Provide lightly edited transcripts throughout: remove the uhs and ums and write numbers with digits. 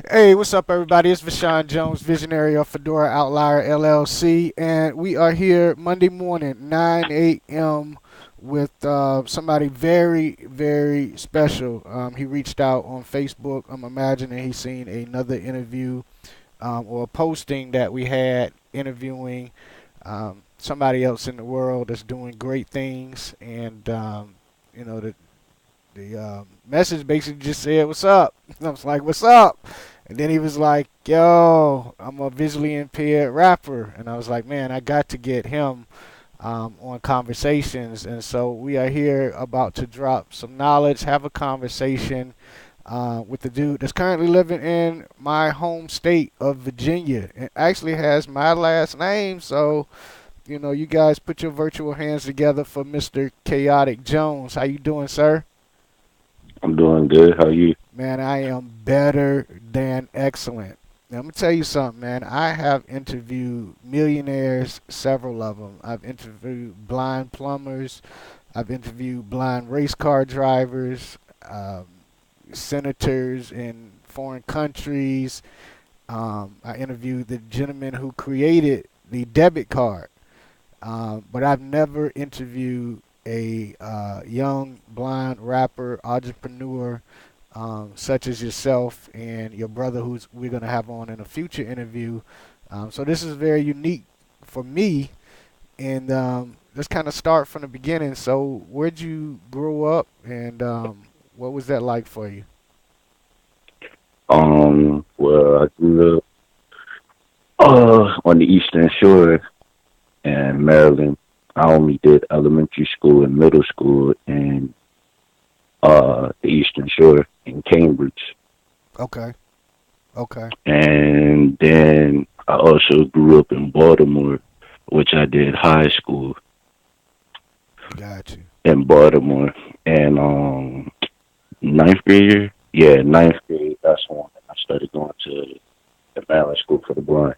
Hey, what's up, everybody? It's Vashawn Jones, visionary of Fedora Outlier LLC, and we are here Monday morning, 9 a.m., with somebody very, very special. He reached out on Facebook. I'm imagining he's seen another interview or a posting that we had interviewing somebody else in the world that's doing great things, and the message basically just said, "What's up?" I was like, "What's up?" And then he was like, "Yo, I'm a visually impaired rapper," and I was like, "Man, I got to get him on conversations." And so we are here about to drop some knowledge, have a conversation with the dude that's currently living in my home state of Virginia. It actually has my last name, so you guys put your virtual hands together for Mr. Chaotic Jones. How you doing, sir? I'm doing good. How you? Man, I am better than excellent. Now, I'm gonna tell you something, man. I have interviewed millionaires, several of them. I've interviewed blind plumbers. I've interviewed blind race car drivers, senators in foreign countries. I interviewed the gentleman who created the debit card. But I've never interviewed a young blind rapper, entrepreneur, such as yourself and your brother, who's we're gonna have on in a future interview. So this is very unique for me, and let's kind of start from the beginning. So where'd you grow up, and what was that like for you? Well, I grew up on the Eastern Shore in Maryland. I only did elementary school and middle school in the Eastern Shore in Cambridge, Okay, okay, and then I also grew up in Baltimore, which I did high school got you. in Baltimore. And ninth grade year, yeah, ninth grade. That's when I started going to the Maryland School for the Blind.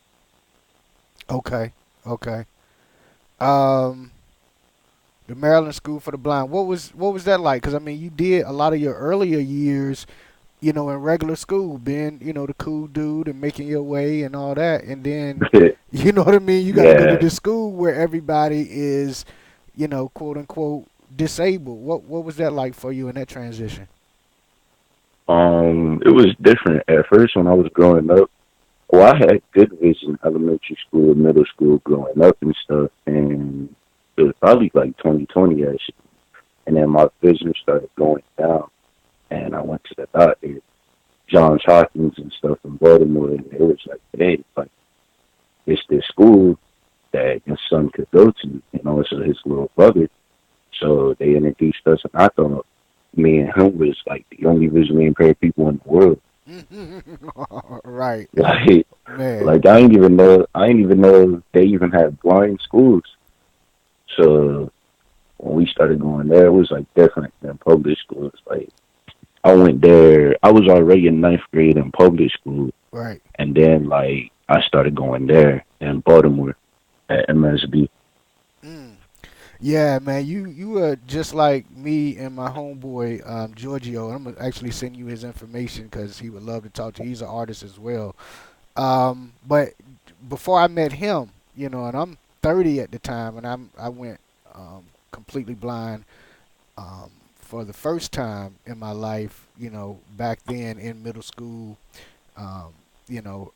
Okay, okay. Um, the Maryland School for the Blind. What was that like? Because I mean, you did a lot of your earlier years, in regular school, being the cool dude and making your way and all that, and then you know what I mean. You got to go to Yeah. this school where everybody is, quote unquote disabled. What was that like for you in that transition? It was different at first when I was growing up. Well, I had good vision elementary school, middle school, growing up and stuff, and it was probably like 2020 actually. And then my vision started going down, and I went to the doctor, Johns Hopkins and stuff in Baltimore, and it was like, hey, like it's this school that your son could go to, and also his little brother. So they introduced us, and I thought me and him was like the only visually impaired people in the world. Right, Like, man. like I didn't even know they even had blind schools. So when we started going there, it was like different than public schools. Like I went there, I was already in ninth grade in public school, Right. and then like I started going there in Baltimore at MSB. Mm. Yeah, man, you were just like me and my homeboy Giorgio. I'm gonna actually send you his information because he would love to talk to you. He's an artist as well. But before I met him, and I'm 30 at the time, and I went completely blind for the first time in my life. Back then in middle school, um,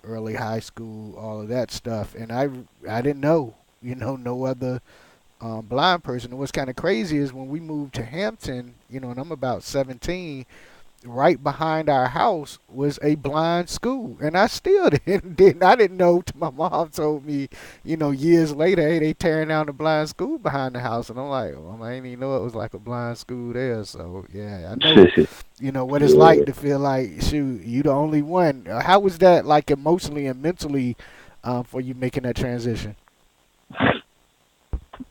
early high school, all of that stuff, and I didn't know, no other blind person. And what's kind of crazy is when we moved to Hampton, and I'm about 17, right behind our house was a blind school, and I still I didn't know till my mom told me, years later, hey, they tearing down the blind school behind the house, and I'm like, well, I didn't even know it was like a blind school there. So yeah, I know, what it's like Yeah. to feel like, shoot, you the only one. How was that like emotionally and mentally for you making that transition?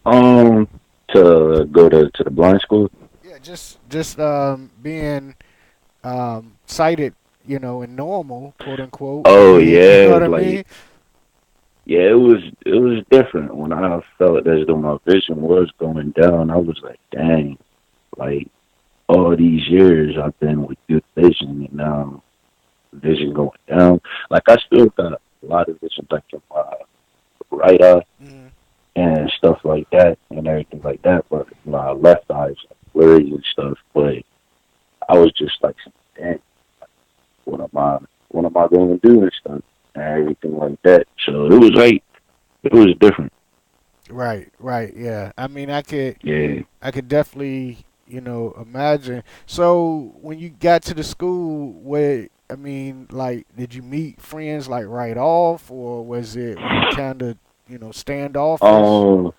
Um, to go to the blind school. Yeah, just being sighted, and normal, quote unquote, and Oh then you know yeah, what I like mean? yeah, it was different when I felt as though my vision was going down. I was like, dang, like all these years I've been with good vision, and now vision going down. Like I still got a lot of vision like in my right eye Mm, and stuff like that and everything like that. But my left eye is like blurry and stuff. But I was just like, damn, what am I going to do and stuff and everything like that. So it was like it was different. right, right, yeah. I mean, Yeah. I could definitely, imagine. So when you got to the school, where I mean, like, did you meet friends like right off, or were you kind of, standoffish? Um.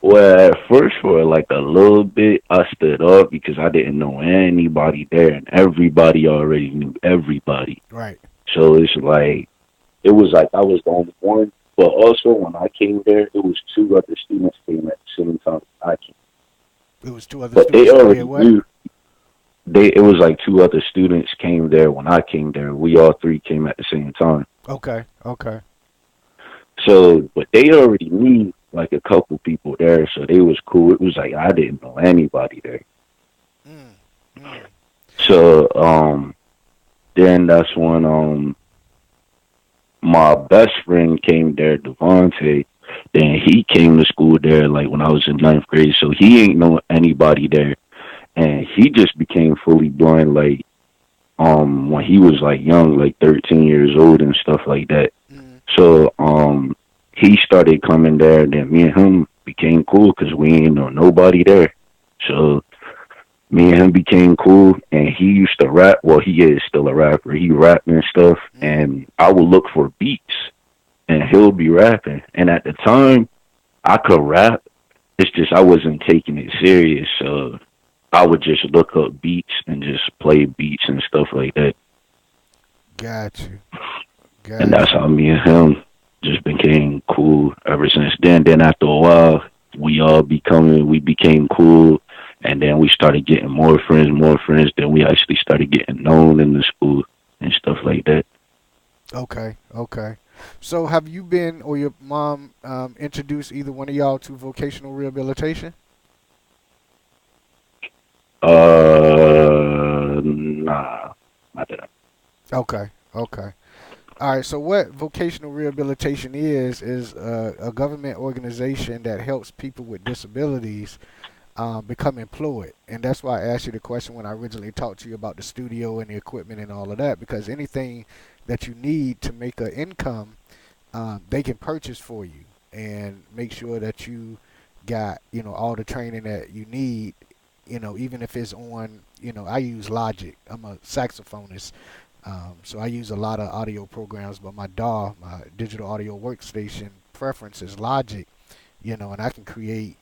Well, at first for like a little bit, I stood up because I didn't know anybody there, and everybody already knew everybody. Right. So it's like it was like I was the only one. But also when I came there, it was two other students came at the same time I came. It was two other But they students that did already what? knew. They it was like two other students came there when I came there. We all three came at the same time. Okay. Okay. So, but they already knew like a couple people there, so they was cool. It was like I didn't know anybody there. Mm, mm, So, then that's when my best friend came there, Devontae. Then he came to school there like when I was in ninth grade. So he ain't know anybody there, and he just became fully blind like when he was like young, like 13 years old and stuff like that. mm. So he started coming there. Then me and him became cool because we ain't know nobody there. So me and him became cool, and he used to rap. Well, he is still a rapper. He rapping and stuff, Mm. and I would look for beats, and he'll be rapping. And at the time, I could rap. It's just I wasn't taking it serious, so I would just look up beats and just play beats and stuff like that. Got you. And Got that's you. how me and him just became cool ever since then. Then after a while, we became cool, and then we started getting more friends, more friends. Then we actually started getting known in the school and stuff like that. Okay. Okay. So have you been or your mom introduced either one of y'all to vocational rehabilitation? Nah, not that. Okay. Okay. All right. So what vocational rehabilitation is a government organization that helps people with disabilities become employed. And that's why I asked you the question when I originally talked to you about the studio and the equipment and all of that, because anything that you need to make an income, they can purchase for you and make sure that you got, all the training that you need, even if it's on, I use Logic. I'm a saxophonist. So I use a lot of audio programs, but my DAW, my digital audio workstation preference is Logic, and I can create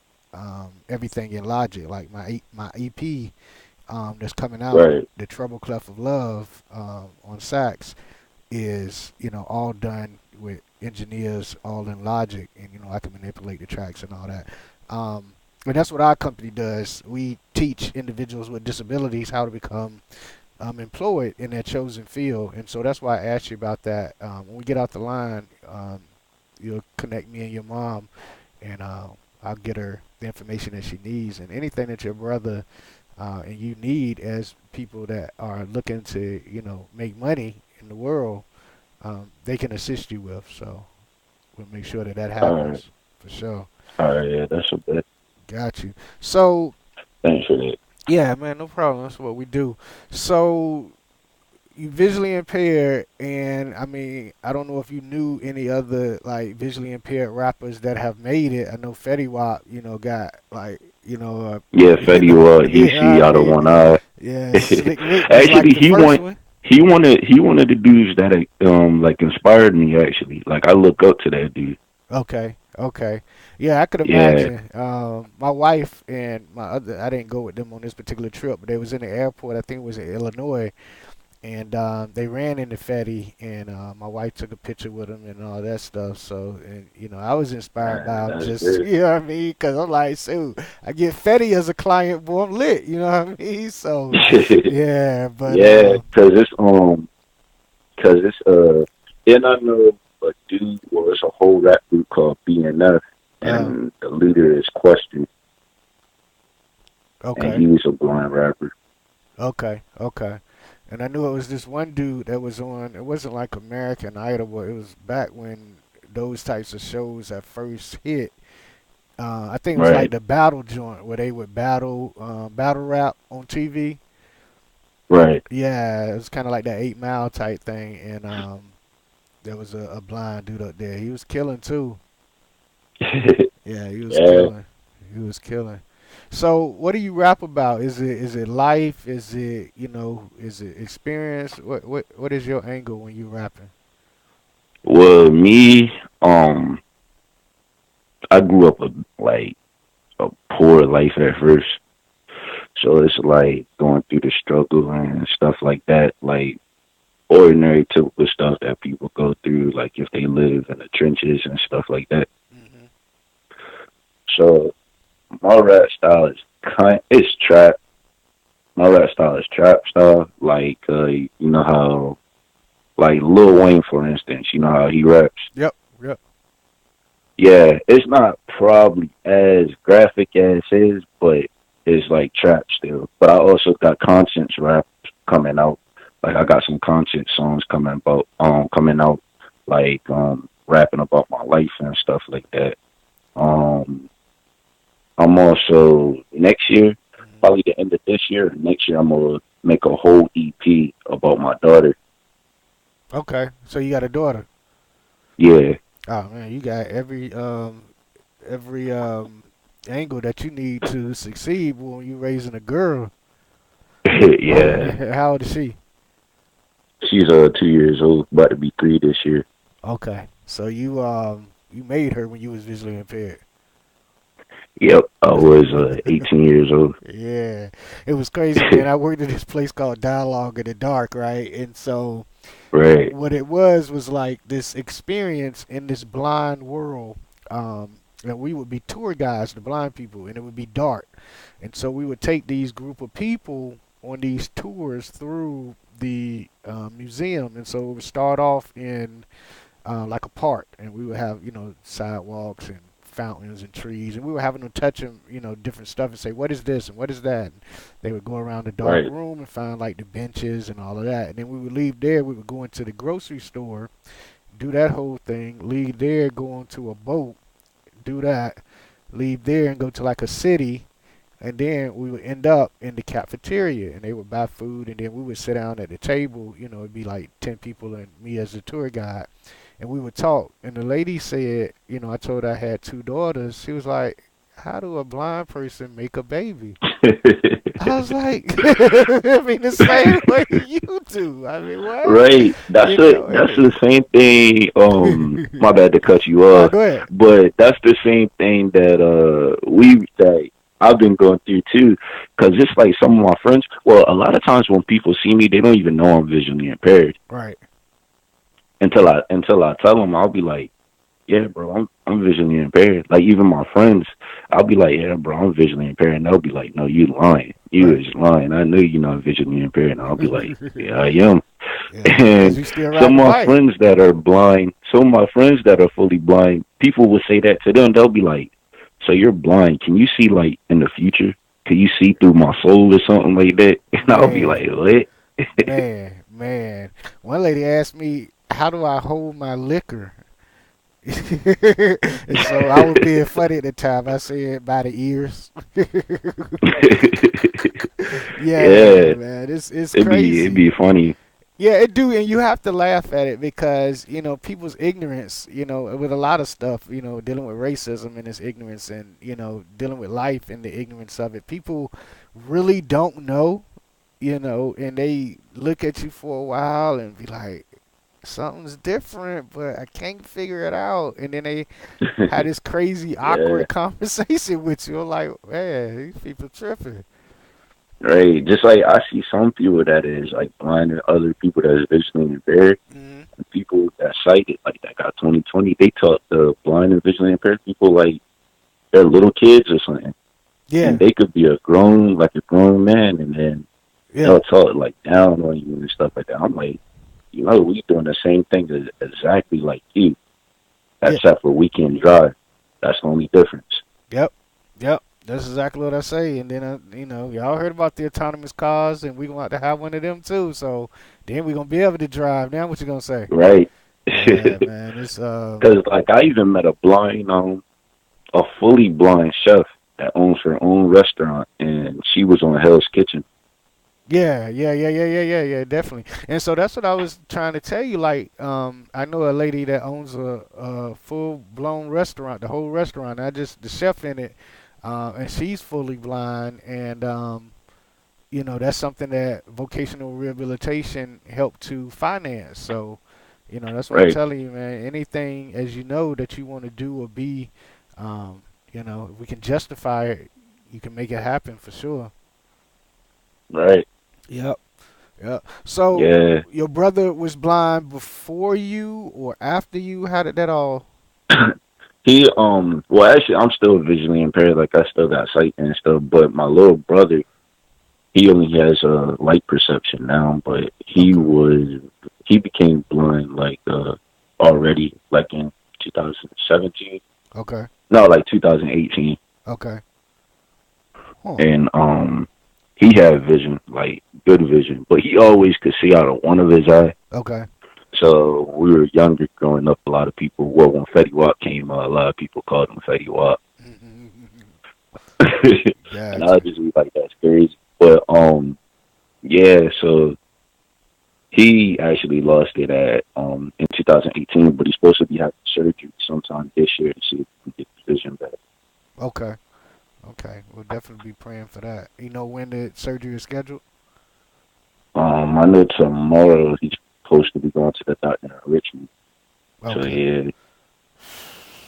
everything in Logic. Like my EP that's coming out, Right. the Treble Clef of Love on sax is all done with engineers all in Logic, and I can manipulate the tracks and all that. And that's what our company does. We teach individuals with disabilities how to become employed in their chosen field, and so that's why I asked you about that. When we get out the line, you'll connect me and your mom, and I'll get her the information that she needs, and anything that your brother and you need as people that are looking to make money in the world, they can assist you with. So we'll make sure that that All right. happens for sure. All right. Yeah, that's a bit. Got you. So Thanks for that. yeah, man, no problem. That's what we do. So you visually impaired, and I mean, I don't know if you knew any other like visually impaired rappers that have made it. I know Fetty Wap, got like, Yeah, Fetty he you know see what I out of mean? one eye. Yeah, Slick Rick was like Actually, the first one. he wanted the dudes that like inspired me. Actually, like I look up to that dude. Okay, okay, yeah, I could Yeah, imagine. My wife and my other, I didn't go with them on this particular trip, but they was in the airport. I think it was in Illinois, and they ran into Fetty, and my wife took a picture with him and all that stuff. So, and I was inspired by him, that's just good. you know what I mean, because I'm like, shoot, I get Fetty as a client, boy, I'm lit. You know what I mean? So, yeah, but Yeah, cause it's then I know a dude or it's a whole rap group called BNF, uh, and the leader is Question, and okay, he was a blind rapper. okay, okay. And I knew it was this one dude that was on. It wasn't like American Idol, but it was back when those types of shows had first hit. I think it was like Right, the battle joint where they would battle rap on TV. right. Yeah, it was kind of like that 8 Mile type thing, and there was a blind dude up there. He was killing too. Yeah, he was Yeah. killing. He was killing. So, what do you rap about? Is it life? Is it Is it experience? What is your angle when you rapping? Well, me, I grew up like a poor life at first, so it's like going through the struggle and stuff like that, like ordinary typical stuff that people go through, like if they live in the trenches and stuff like that. Hmm. So my rap style is it's trap. My rap style is trap style. Like you know how like Lil Wayne for instance, you know how he raps. Yep. Yep. Yeah, it's not probably as graphic as his, but it's like trap still. But I also got conscience rap coming out. Like I got some conscience songs coming out like rapping about my life and stuff like that. Um I'm also next year, Hmm. probably the end of this year, next year I'm gonna make a whole EP about my daughter. Okay. So you got a daughter. Yeah. Oh man, you got every angle that you need to succeed when you raising a girl. Yeah. How old is she? She's 2 years old, about to be 3 this year. Okay. So you made her when you was visually impaired. Yep, I was 18 years old. Yeah, it was crazy, man. I worked at this place called Dialogue in the Dark, right? And so Right, what it was like this experience in this blind world. And we would be tour guides to blind people, and it would be dark. And so we would take these group of people on these tours through the museum. And so it would start off in like a park, and we would have sidewalks and fountains and trees, and we were having them touch them, different stuff, and say, "What is this and what is that?" And they would go around the dark right. room and find like the benches and all of that, and then we would leave there. We would go into the grocery store, do that whole thing, leave there, go onto a boat, do that, leave there, and go to like a city. And then we would end up in the cafeteria, and they would buy food, and then we would sit down at the table. It'd be like 10 people and me as the tour guide, and we would talk. And the lady said, I told her I had two daughters. She was like, "How do a blind person make a baby?" I was like, "I mean, the same way you do. I mean, what? Right. That's it. And That's the same thing. My bad to cut you no, off, go ahead. but that's the same thing that I've been going through too. Because it's like some of my friends. Well, a lot of times when people see me, they don't even know I'm visually impaired Right, until I tell them. I'll be like, yeah, bro, I'm visually impaired. Like even my friends, I'll be like, yeah, bro, I'm visually impaired, and they'll be like, no, you lying. You right. is lying. I know you're not visually impaired, and I'll be like, yeah, I am. Yeah, because And you still some riding a of my bike. friends that are blind, some of my friends that are fully blind, people will say that to them. They'll be like, so you're blind? Can you see like in the future? Can you see through my soul or something like that? And I'll be like, Man, what? man. One lady asked me, "How do I hold my liquor?" And so I was being funny at the time. I said by the ears. Yeah, Yeah, man, it's it'd be crazy. funny. Yeah, it do, and you have to laugh at it because people's ignorance. With a lot of stuff. Dealing with racism and its ignorance, and dealing with life and the ignorance of it. People really don't know. And they look at you for a while and be like, something's different, but I can't figure it out. And then they had this crazy, Yeah. awkward conversation with you. I'm like, man, these people tripping. Right. Just like I see some people that is like blind and other people that is visually impaired. Hmm. And people that sighted, like that got 20/20, they taught the blind and visually impaired people like they're little kids or something. And Yeah, they could be like a grown man, and then yeah, they'll talk like down on you and stuff like that. I'm like, we doing the same thing exactly like you, yeah, except for we can drive. That's the only difference. yep, yep. That's exactly what I say. And then, y'all heard about the autonomous cars, and we gonna have to have one of them too. So then we gonna be able to drive. Now, what you gonna say? right? Yeah, man. It's Because like I even met a blind, a fully blind chef that owns her own restaurant, and she was on Hell's Kitchen. Yeah, yeah, yeah, yeah, yeah, yeah, yeah, definitely. And so that's what I was trying to tell you. Like, I know a lady that owns a full blown restaurant, the whole restaurant, not just the chef in it, and she's fully blind. And that's something that vocational rehabilitation helped to finance. So, that's what I'm Right, telling you, man. Anything as you know that you want to do or be, if we can justify it, you can make it happen for sure. right, Yep. Yeah. So yeah. your brother was blind before you or after you? How did that all? Well, actually, I'm still visually impaired. Like I still got sight and stuff, but my little brother, he only has light perception now. But Okay. he became blind like already like in 2017. Okay. No, like 2018, Okay. Huh. and he had vision, like good vision, but he always could see out of one of his eye. Okay. So when we were younger, growing up, a lot of people, well, when Fetty Wap came out, a lot of people called him Fetty Wap. And I Gotcha. just was like, that's crazy. But yeah, so he actually lost it at in 2018, but he's supposed to be having surgery sometime this year to see if he can get his vision back. Okay. Okay. We'll definitely be praying for that. You know when the surgery is scheduled? I know tomorrow he's supposed to be going to the doctor in Richmond. So Okay. yeah,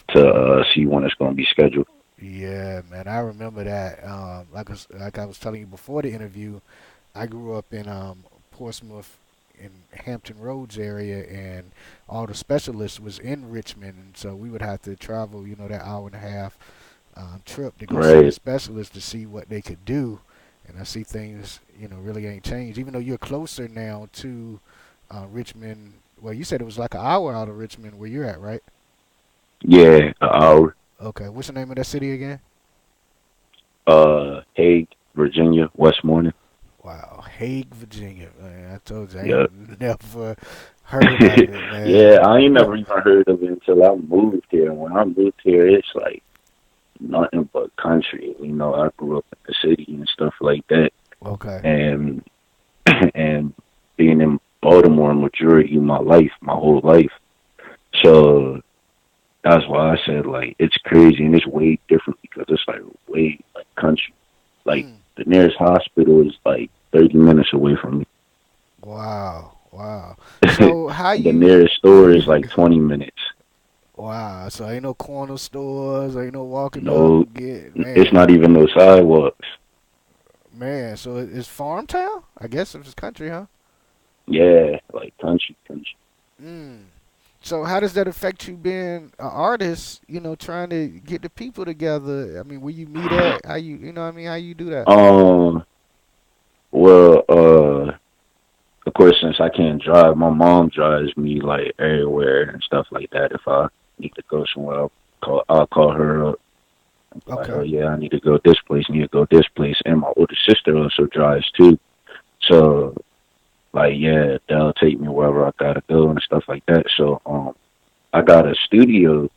to see when it's going to be scheduled. Yeah, man. I remember that. Like I was telling you before the interview, I grew up in Portsmouth in Hampton Roads area, and all the specialists was in Richmond, and so we would have to travel, that hour and a half trip to go see the Right. specialist to see what they could do. And I see things, really ain't changed. Even though you're closer now to Richmond. Well, you said it was like an hour out of Richmond where you're at, right? Yeah, an hour. Okay. What's the name of that city again? Hague, Virginia, Westmoreland. Wow, Hague, Virginia. Man, I told you I Yeah. ain't never heard of it, Yeah, man. I ain't never even heard of it until I moved here. And when I moved here, it's like nothing but country. I grew up in the city and stuff like that. Okay. And and being in Baltimore majority of my life, my whole life. So that's why I said like it's crazy and it's way different because it's like way like country. Like Mm. the nearest hospital is like 30 minutes away from me. Wow. Wow. And So how the you? nearest store is like 20 minutes. Wow. So ain't no corner stores, ain't no walking up No, and get it's man. not even no sidewalks. Man. So it's farm town? I guess it's country, huh? Yeah, like country, country. Mm. So how does that affect you being an artist? Trying to get the people together. I mean, where you meet at? How you? You know what I mean? How you do that? Um, well, of course, since I can't drive, my mom drives me like everywhere and stuff like that. If I need to go somewhere, I'll call her up. And be like, oh Okay. yeah, I need to go this place, need to go this place. And my older sister also drives too. So like, yeah, they'll take me wherever I gotta go and stuff like that. So I got a studio.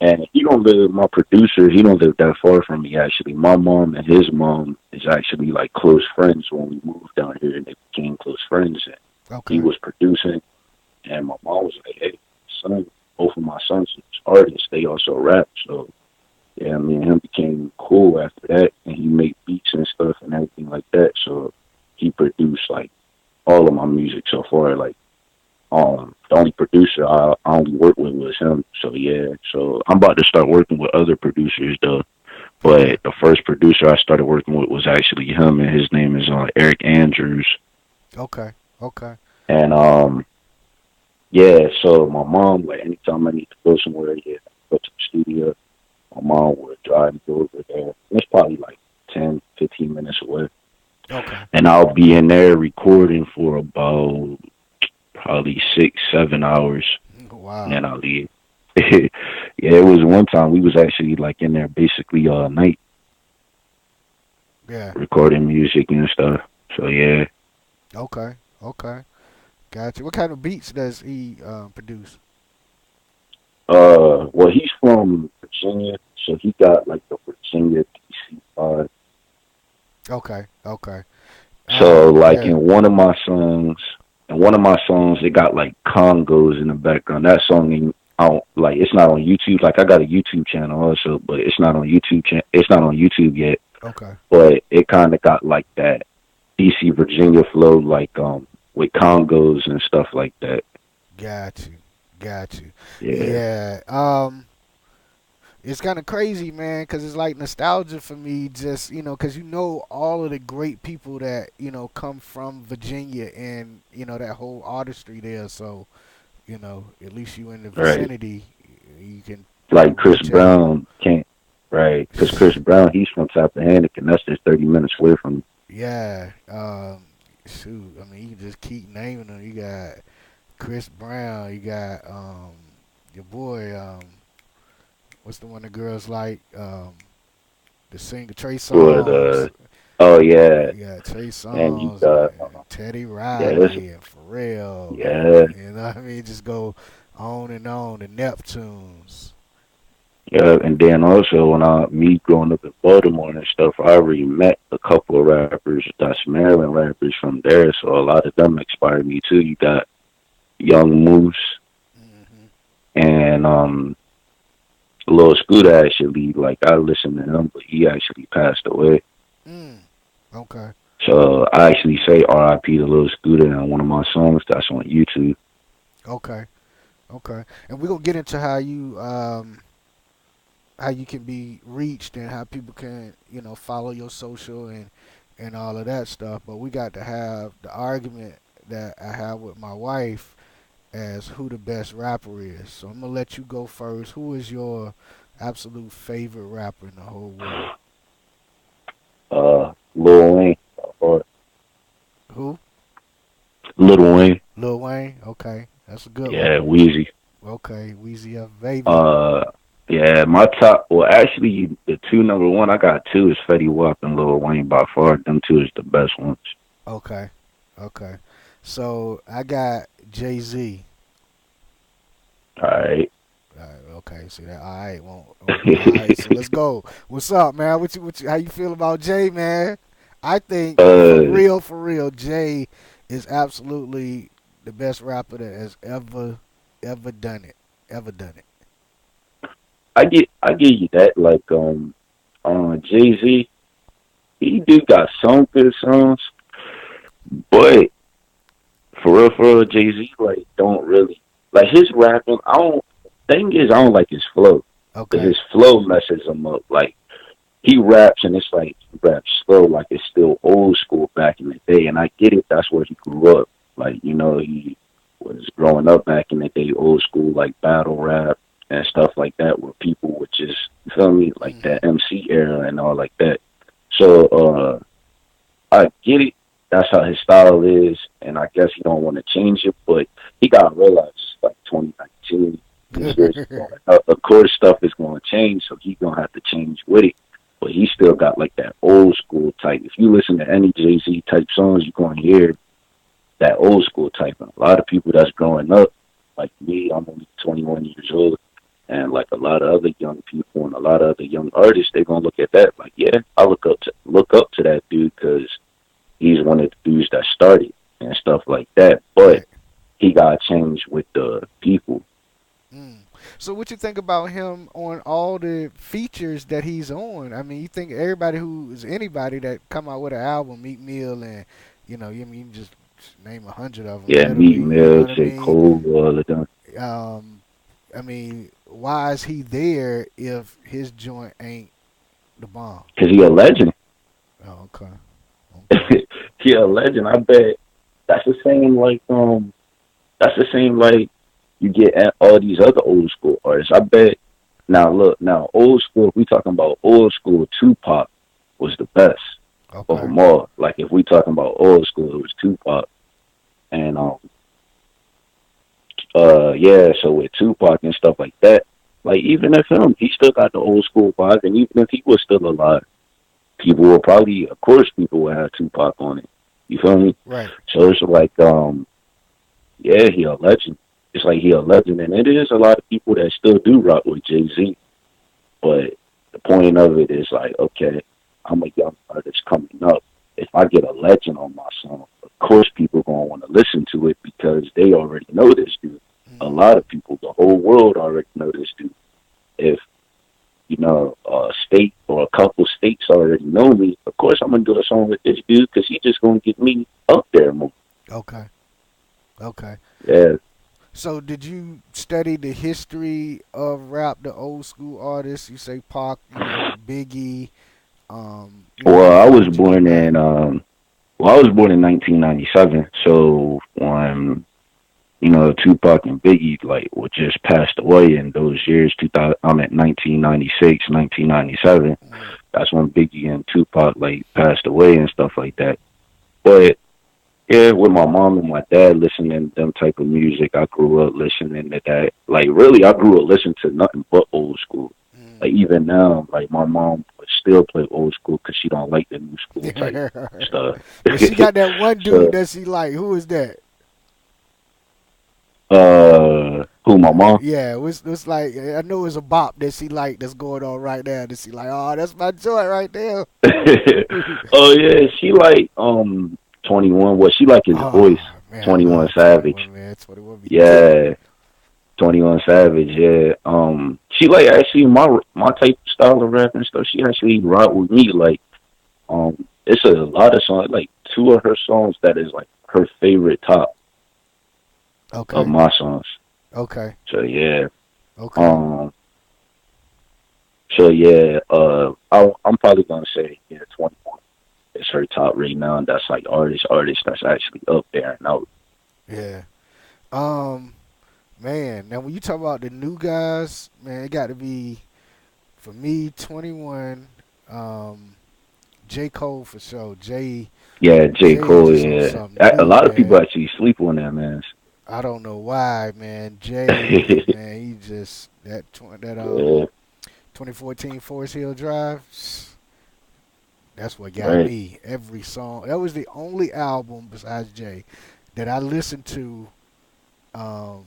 And he don't live, my producer, he don't live that far from me actually. My mom and his mom is actually like close friends when we moved down here and they became close friends. And he Okay. was producing and my mom was like, hey, son, both of my sons are artists. They also rap. So yeah, me and him became cool after that and he made beats and stuff and everything like that. So he produced like all of my music so far. Like the only producer I only worked with was him. So yeah, so I'm about to start working with other producers though. Okay. But the first producer I started working with was actually him, and his name is Eric Andrews. Okay. Okay. And yeah, so my mom, like anytime I need to go somewhere, yeah, go to the studio. My mom would drive me over there. It's probably like 10, 15 minutes away, Okay. and I'll be in there recording for about probably 6, 7 hours, and then Wow. I'll leave. Yeah, it was one time we was actually like in there basically all night. Yeah. recording music and stuff. So yeah. Okay. Okay. Gotcha. What kind of beats does he produce? Well, he's from Virginia, so he got like the Virginia DC vibe. Okay. Okay. So like Yeah. in one of my songs, it got like congos in the background. That song ain't out, like it's not on YouTube. Like I got a YouTube channel also, but it's not on YouTube. It's not on YouTube yet. Okay. But it kind of got like that DC Virginia flow, like with congos and stuff like that. Got you. Got you. Yeah, Yeah. It's kind of crazy, man, because it's like nostalgia for me. Just because all of the great people that come from Virginia and that whole artistry there. So at least you in the right. vicinity, you can Like prove Chris your J. Brown can't, right? Because Chris Brown, he's from Tappahannock, and that's just 30 minutes away from. Yeah. Shoot. I mean, you can just keep naming them. You got Chris Brown. You got your boy. What's the one the girls like? The singer Trey But Songz. oh yeah, You got Trey and you Songz got and Teddy yeah, that's, Riley and Pharrell. yeah, You know what I mean? Just go on and on. The Neptunes. yeah, and then also when me growing up in Baltimore and stuff, I already met a couple of rappers, that's Maryland rappers from there, so a lot of them inspired me too. You got Young Moose Hmm. and Lil Scooter actually, like I listened to him, but he actually passed away. Mm. Okay. So I actually say R.I.P. to Lil Scooter in one of my songs that's on YouTube. Okay. Okay. And we're gonna get into how you can be reached and how people can follow your social and all of that stuff. But we got to have the argument that I have with my wife as who the best rapper is. So I'm gonna let you go first. Who is your absolute favorite rapper in the whole world? Lil Wayne or Who? Little Wayne. Lil Wayne. Okay, that's a good one. Yeah, Wheezy. Okay, Weezy F baby. Uh, yeah, my top. Well, actually, the two number one I got two is Fetty Wap and Lil Wayne by far. Them two is the best ones. Okay, okay. So I got Jay Z. All right. Okay, see that? All right, won't. All right, so let's go. What's up, man? How you feel about Jay, man? I think uh, for real, Jay is absolutely the best rapper that has ever done it, ever done it. I give you that. Like Jay Z, he do got some good songs, but for real, Jay Z like don't really like his rapping. I don't. Thing is, I don't like his flow. Okay. His flow messes him up. Like he raps and it's like he raps slow, like it's still old school back in the day. And I get it. That's where he grew up. Like he was growing up back in the day, old school like battle rap and stuff like that, where people would just you feel me like Mhm. that MC era and all like that. So I get it. That's how his style is, and I guess he don't want to change it, but he got to realize it's like 2019. These years is going up. Of course, stuff is going to change, so he's going to have to change with it. But he still got like that old school type. If you listen to any Jay Z type songs, you're going to hear that old school type. And a lot of people that's growing up, like me, I'm only 21 years old, and like a lot of other young people and a lot of other young artists, they're gonna look at that like, yeah, I look up to that dude because he's one of the dudes that started and stuff like that. But Right. he got changed with the people. Mm. So what you think about him on all the features that he's on? I mean, you think everybody who is anybody that come out with an album, Meek Mill, and you can just name 100 of them, Yeah, Meat literally. You know Mill, what I J. mean? Cole, all of them. Um, I mean, why is he there if his joint ain't the bomb? Cause he a legend. Oh, okay, okay. He a legend. I bet that's the same like that's the same like you get at all these other old school artists. I bet now look now old school. If we talking about old school, Tupac was the best of Okay. them all. Like if we talking about old school, it was Tupac. And yeah, so with Tupac and stuff like that, like even if he still got the old school vibe, and even if he was still alive, people will probably, of course, people will have Tupac on it. You feel me? Right. So it's like, yeah, he a legend. It's like he a legend, and it is a lot of people that still do rock with Jay Z. But the point of it is like, okay, I'm a young artist coming up. If I get a legend on my song, of course people gonna want to listen to it because they already know this dude. A Hmm. lot of people, the whole world already know this dude. If a state or a couple states already know me, of course I'm gonna do a song with this dude because he just gonna get me up there more. Okay. Okay. Yeah. So, did you study the history of rap, the old school artists? You say Pac, Biggie. Well, I How was did you go born back? in well, I was born in 1997. So when Tupac and Biggie like were just passed away in those years. 2000, I'm at 1996, 1997. Mm, That's when Biggie and Tupac like passed away and stuff like that. But yeah, with my mom and my dad listening to them type of music, I grew up listening to that. Like really, I grew up listening to nothing but old school. Like mm. even now, like my mom would still play old school because she don't like the new school type stuff. But she got that one dude So, that she like. Who is that? who my mom? Yeah, it's like I know it's a bop that she like that's going on right now. That she like, oh, that's my joint right there. Oh yeah, she like 21. What she like his voice. Oh man, I 21 love Savage. 21, man. 21 be killing it. Yeah, 21 Savage. Yeah. She like actually my type of style of rap and stuff. She actually rock with me. Like it's a lot of songs. Like two of her songs that is like her favorite top of Okay, my songs. okay, So yeah. okay. Um. So yeah. I'm probably gonna say yeah 21. It's her top right now, and that's like artist that's actually up there and out. Yeah. Um, man. Now when you talk about the new guys, man, it got to be for me 21. Um, J Cole for sure. Yeah, J Jay is Cole. just on Yeah, something a new, lot of people man. actually sleep on that man. I don't know why, man. Jay, man, he just that Yeah, 2014 Forest Hill Drive. That's what got right. me. Every song. That was the only album besides Jay that I listened to um,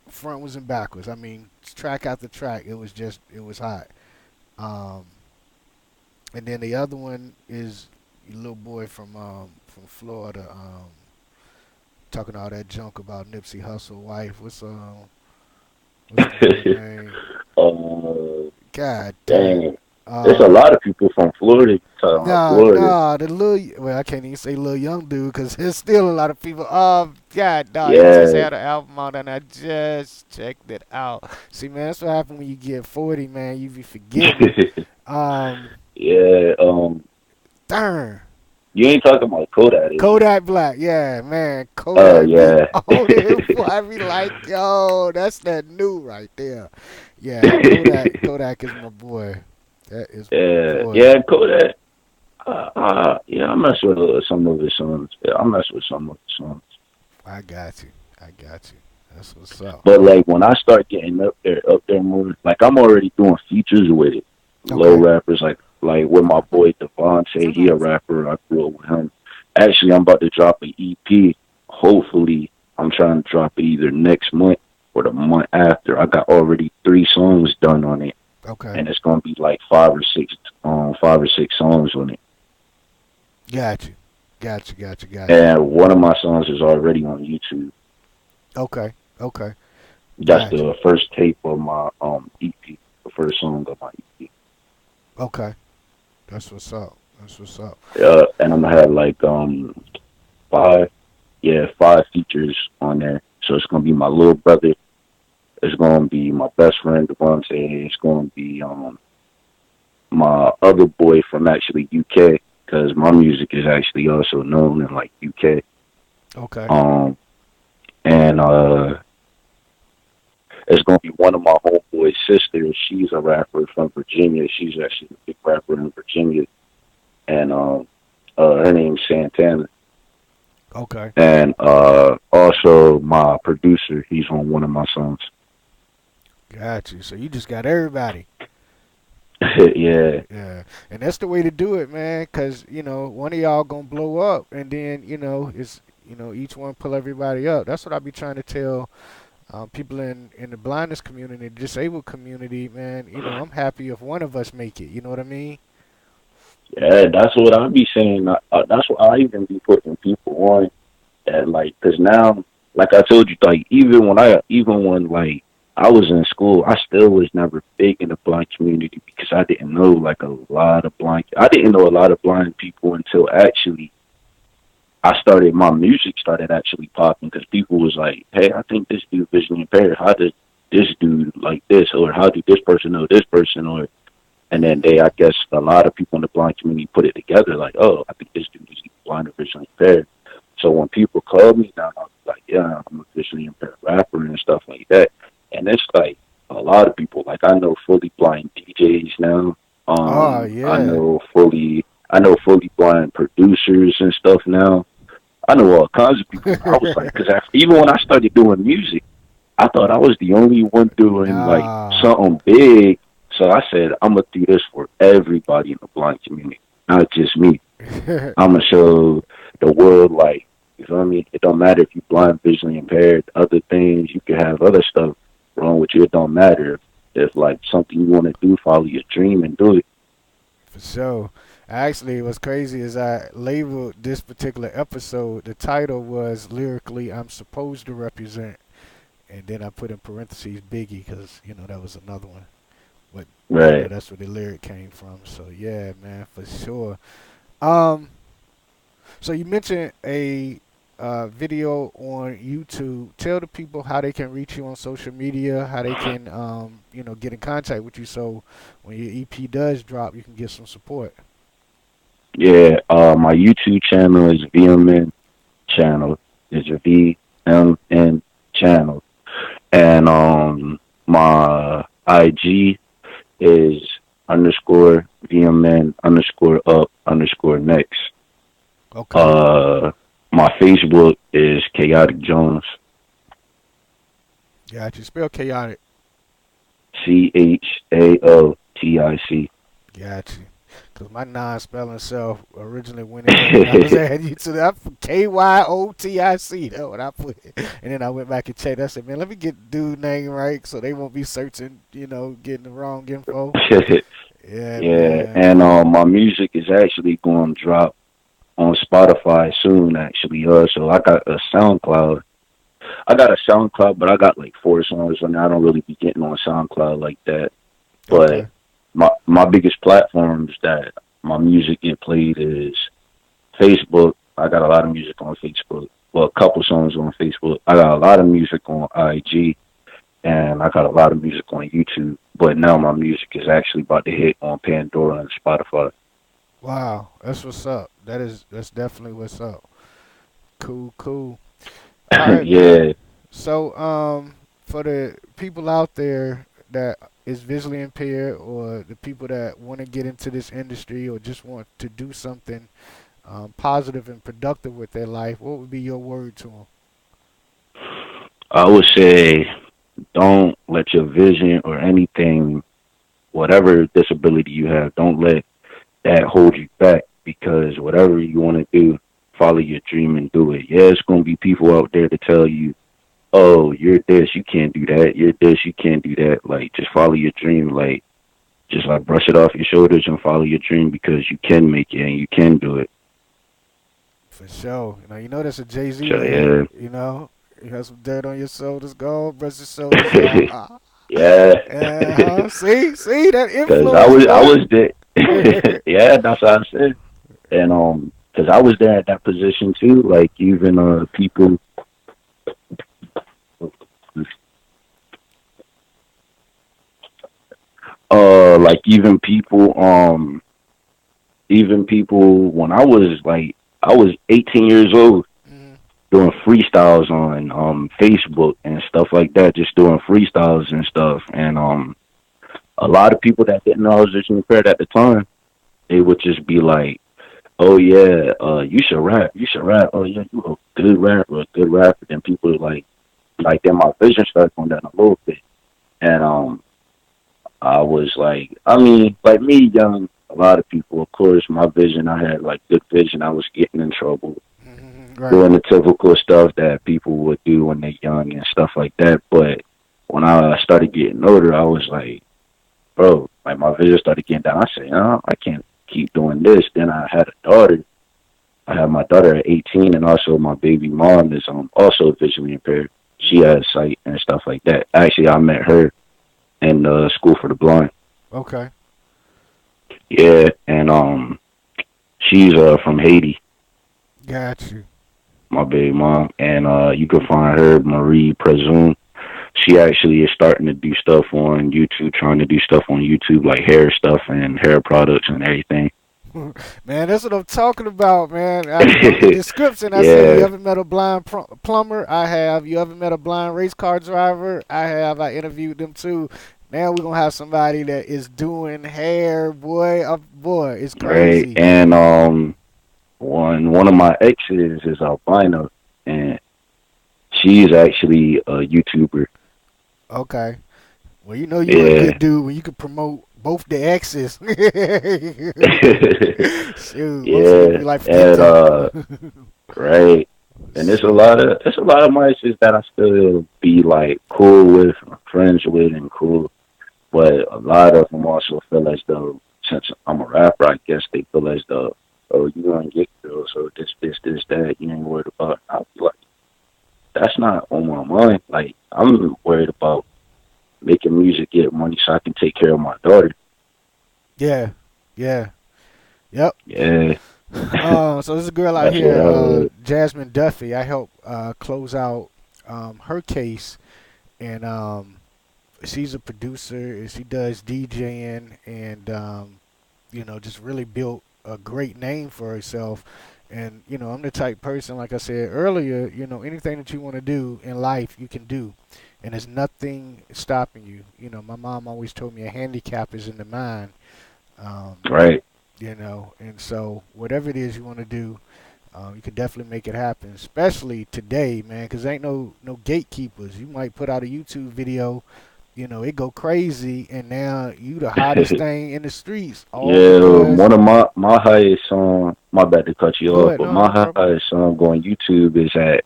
frontwards and backwards. I mean, track after track. It was hot. Um, and then the other one is your little boy from Florida. Talking all that junk about Nipsey Hussle wife. What's the boy name? uh, God dang. Dang, there's a Uh, lot of people from Florida talking about nah, Florida. nah. The little, well, I can't even say little young dude because there's still a lot of people. God, nah. He just Yeah. had an album out and I just checked it out. See, man, that's what happens when you get 40, man. You be forgetting. Um, Yeah. darn. You ain't talking about Kodak, is you? Kodak Black, yeah, man. Oh Kodak be yeah. on it. Boy, I be like, yo, that's that new right there. Yeah, Kodak is my boy. That is my Yeah, boy. yeah, Kodak. Yeah, I mess with some of his songs. Yeah, I mess with some of his songs. I got you. I got you. That's what's up. But like when I start getting up there more, like I'm already doing features with it. Low Okay. rappers like with my boy Devontae, he a rapper. I grew up with him. Actually, I'm about to drop an EP. Hopefully, I'm trying to drop it either next month or the month after. I got already 3 songs done on it, Okay. and it's gonna be like 5 or 6 songs on it. Got you. Got you. Got you. Got you. And one of my songs is already on YouTube. Okay. Okay. That's Got you. the first tape of my EP, the first song of my EP. Okay. That's what's up. That's what's up. And I'm gonna have like 5, yeah, 5 features on there. So it's gonna be my little brother. It's gonna be my best friend Devontae. It's gonna be my other boy from actually UK because my music is actually also known in like UK. Okay. Um, and it's gonna be one of my homeboy's sisters. She's a rapper from Virginia. She's actually a big rapper in Virginia, and her name's Santana. Okay. And also my producer, he's on one of my songs. Got you. So you just got everybody. Yeah, Yeah, and that's the way to do it, man. Cause one of y'all gonna blow up, and then it's each one pull everybody up. That's what I be trying to tell people in the blindness community, the disabled community, man. I'm happy if one of us make it. You know what I mean? yeah, that's what I be saying. That's what I even be putting people on. And like, cause now, like I told you, like even when like I was in school, I still was never big in the blind community because I didn't know like a lot of blind. I didn't know a lot of blind people until actually my music started actually popping because people was like, hey, I think this dude visually impaired. How does this dude like this, or how do this person know this person, or and then Hmm. I guess, a lot of people in the blind community put it together, like, oh, I think this dude is blind or visually impaired. So when people call me now, I'm like, yeah, I'm a visually impaired rapper and stuff like that. And it's like a lot of people, like I know fully blind DJs now. Oh I yeah. know fully blind producers and stuff now. I know all kinds of people. I was like, because even when I started doing music, I thought I was the only one doing like Nah. something big. So I said, I'm gonna do this for everybody in the blind community, not just me. I'm gonna show the world, like, you feel me? It don't matter if you blind, visually impaired, other things. You can have other stuff wrong with you. It don't matter if like something you want to do, follow your dream and do it. For sure. Actually, what's crazy is I labeled this particular episode. The title was "Lyrically, I'm supposed to represent," and then I put in parentheses Biggie because that was another one. But Right. that's where the lyric came from. So yeah, man, for sure. Um, so you mentioned a video on YouTube. Tell the people how they can reach you on social media, how they can get in contact with you. So when your EP does drop, you can get some support. Yeah. My YouTube channel is VMN channel. It's a VMN channel. And my IG is underscore VMN underscore up underscore next. Okay. Uh, my Facebook is Chaotic Jones. Got you. Spell chaotic. CHAOTIC. Got you. Cause my non-spelling self originally went in when I was at YouTube. I put KYOTIC. That's what I put, and then I went back and checked. I said, "Man, let me get the dude name right, so they won't be searching, getting the wrong info." Yeah, Yeah, man. and my music is actually going to drop on Spotify soon. Actually, so I got a SoundCloud. I got a SoundCloud, but I got like 4 songs on there. I don't really be getting on SoundCloud like that. But Okay. my biggest platforms that my music get played is Facebook. I got a lot of music on Facebook. Well, a couple songs on Facebook. I got a lot of music on IG, and I got a lot of music on YouTube. But now my music is actually about to hit on Pandora and Spotify. Wow, that's what's up. That's definitely what's up. Cool, cool. All right, man. Yeah, So, for the people out there that is visually impaired, or the people that want to get into this industry, or just want to do something positive and productive with their life, what would be your word to them? I would say don't let your vision or anything, whatever disability you have, don't let that hold you back because whatever you want to do, follow your dream and do it. Yeah, it's going to be people out there to tell you, oh, you're this, you can't do that. You're this, you can't do that. Like, just follow your dream. Like, just like brush it off your shoulders and follow your dream because you can make it and you can do it. For sure. That's a Jay Z So, line. yeah. You have some dirt on your shoulders, go on, brush your shoulders off. Yeah. See that Because influence, I boy. was there. Yeah, that's what I said. And because I was there at that position too. Like even people, like even people when I was 18 years old Hmm. doing freestyles on Facebook and stuff like that, just doing freestyles and stuff. And a lot of people that didn't know I was visually impaired at the time, they would just be like, "Oh yeah, you should rap. You should rap. Oh yeah, you a good rapper, a good rapper." Then people like then my vision started going down a little bit, and I was like, I mean, like me, young, a lot of people, of course, my vision, I had like good vision. I was getting in trouble, Right. doing the typical stuff that people would do when they're young and stuff like that. But when I started getting older, I was like, bro, like my vision started getting down. I said, I can't keep doing this. Then I had a daughter. I had my daughter at 18, and also my baby mom is also visually impaired. She Mm. has sight and stuff like that. Actually, I met her in school for the blind. Okay. Yeah, and she's from Haiti, Got you. my baby mom, and you can find her Marie Presume. She actually is starting to do stuff on YouTube, trying to do stuff on YouTube like hair stuff and hair products and everything. Man, that's what I'm talking about, man. On the description, I say, you Yeah, ever met a blind plumber? I have. You ever met a blind race car driver? I have. I interviewed them too. Now we're gonna have somebody that is doing hair, boy. Boy, it's right. crazy. And one of my exes is albino, and she's actually a YouTuber. Okay. Well, you know you a Yeah. good dude when you can promote both the exes. Shoot, most of them Yeah, be like, forget and them. right. And Shoot. there's a lot of my exes that I still be like cool with, friends with, and cool. But a lot of them also feel as though, since I'm a rapper, I guess they feel as though, oh, you gonna get girls, so this, that. You ain't worried about. I'll be like, that's not on my mind. Like, I'm worried about making music, get money, so I can take care of my daughter. Yeah. Yeah. Yep. Yeah, So there's a girl out that's what here, I heard. Jasmine Duffy. I helped close out her case, and she's a producer. And she does DJing, and just really built a great name for herself. And I'm the type person, like I said earlier, anything that you want to do in life, you can do, and there's nothing stopping you. My mom always told me a handicap is in the mind. Um, Right. and so whatever it is you want to do, you can definitely make it happen, especially today, man, because ain't no gatekeepers. You might put out a YouTube video, it go crazy, and now you the hottest thing in the streets, all Yeah, because. one of my highest song. My bad to cut you Go off, ahead, but no, no my problem. highest song on YouTube is at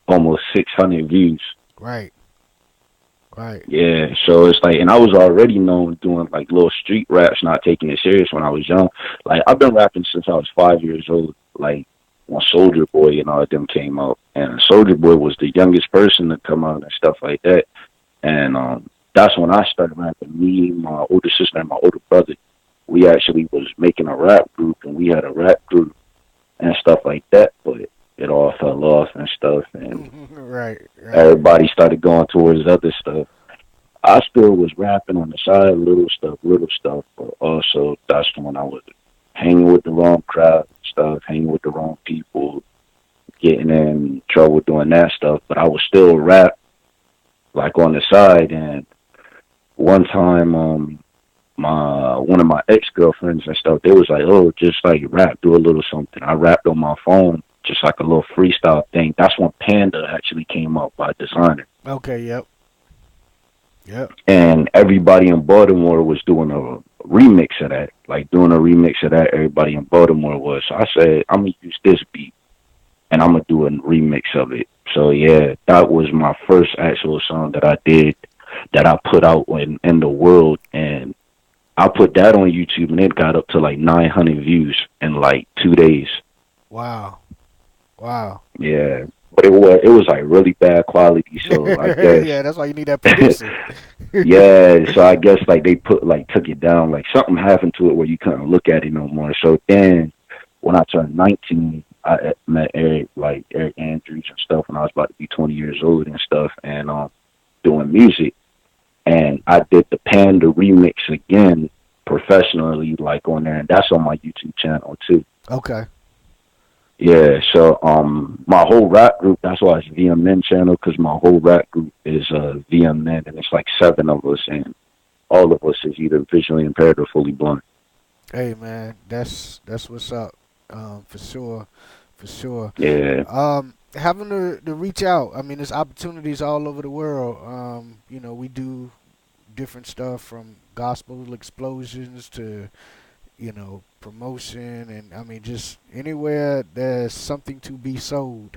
almost 600 views. Right, right. Yeah, so it's like, and I was already known doing like little street raps, not taking it serious when I was young. Like I've been rapping since I was 5 years old. Like when Soldier Boy and all of them came out, and Soldier Boy was the youngest person to come out and stuff like that. And that's when I started rapping. Me, my older sister, and my older brother, we actually was making a rap group, and we had a rap group and stuff like that. But it all fell off and stuff, and Right, right. everybody started going towards other stuff. I still was rapping on the side, little stuff, but also that's when I was hanging with the wrong crowd, stuff, hanging with the wrong people, getting in trouble doing that stuff. But I was still rap like on the side. And one time, my one of my ex girlfriends and stuff, they was like, "Oh, just like rap, do a little something." I rapped on my phone, just like a little freestyle thing. That's when Panda actually came up by Designer, Okay, yep, yep. and everybody in Baltimore was doing a remix of that, like doing a remix of that. Everybody in Baltimore was. So I said, "I'm gonna use this beat, and I'm gonna do a remix of it." So yeah, that was my first actual song that I did, that I put out in the world, and I put that on YouTube, and it got up to like 900 views in like 2 days. Wow, wow. Yeah, but it was like really bad quality. So I guess, Yeah, that's why you need that producer. yeah. So I guess like they took it down. Like something happened to it where you couldn't look at it no more. So then when I turned 19, I met Eric Andrews and stuff when I was about to be 20 years old and stuff, and doing music. And I did the Panda remix again professionally, like on there, and that's on my YouTube channel too. Okay. Yeah, so my whole rap group, that's why it's VMN channel, because my whole rap group is VMN, and it's like seven of us, and all of us is either visually impaired or fully blind. Hey, man, that's what's up. For sure, for sure. Yeah, Having to reach out. I mean, there's opportunities all over the world. We do different stuff from gospel explosions to promotion, and I mean just anywhere there's something to be sold.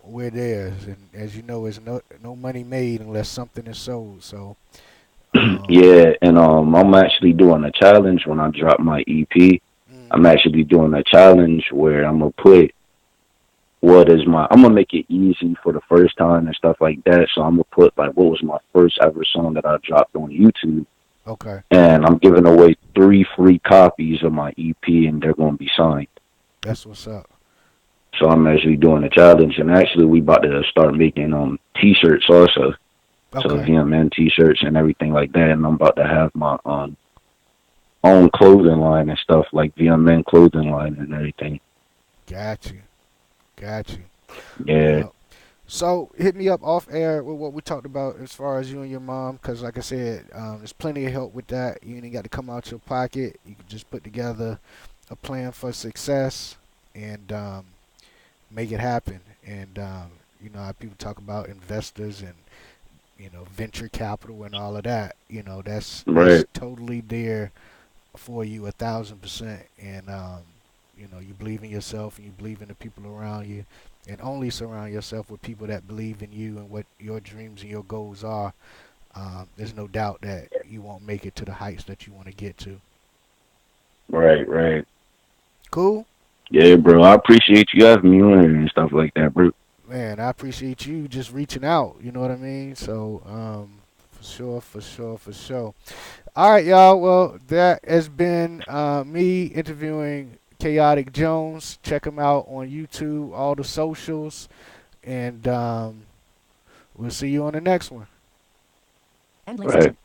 We're there, and as you know, there's no money made unless something is sold. So, um, Yeah, and I'm actually doing a challenge when I drop my EP. I'm mm, actually doing a challenge where I'm gonna put what is my I'm gonna make it easy for the first time and stuff like that. So I'm gonna put like what was my first ever song that I dropped on YouTube, okay, and I'm giving away 3 free copies of my EP, and they're gonna be signed. that's what's up. So I'm actually doing a challenge, and actually we about to start making T-shirts also. So Okay, VMN T-shirts and everything like that, and I'm about to have my own clothing line and stuff like VMN clothing line and everything. got you, got you. Yeah, Well, so hit me up off air with what we talked about as far as you and your mom, because like I said, there's plenty of help with that. You ain't got to come out your pocket. You can just put together a plan for success and make it happen. And how people talk about investors and venture capital and all of that. That's right, totally there for you 1,000%. And you believe in yourself and you believe in the people around you, and only surround yourself with people that believe in you and what your dreams and your goals are. There's no doubt that you won't make it to the heights that you want to get to. right. Cool. Yeah, bro. I appreciate you having me on here and stuff like that, bro. Man, I appreciate you just reaching out. You know what I mean? So, for sure, for sure, for sure. All right, y'all. Well, that has been me interviewing Chaotic Jones. Check him out on YouTube, all the socials, and we'll see you on the next one. Right.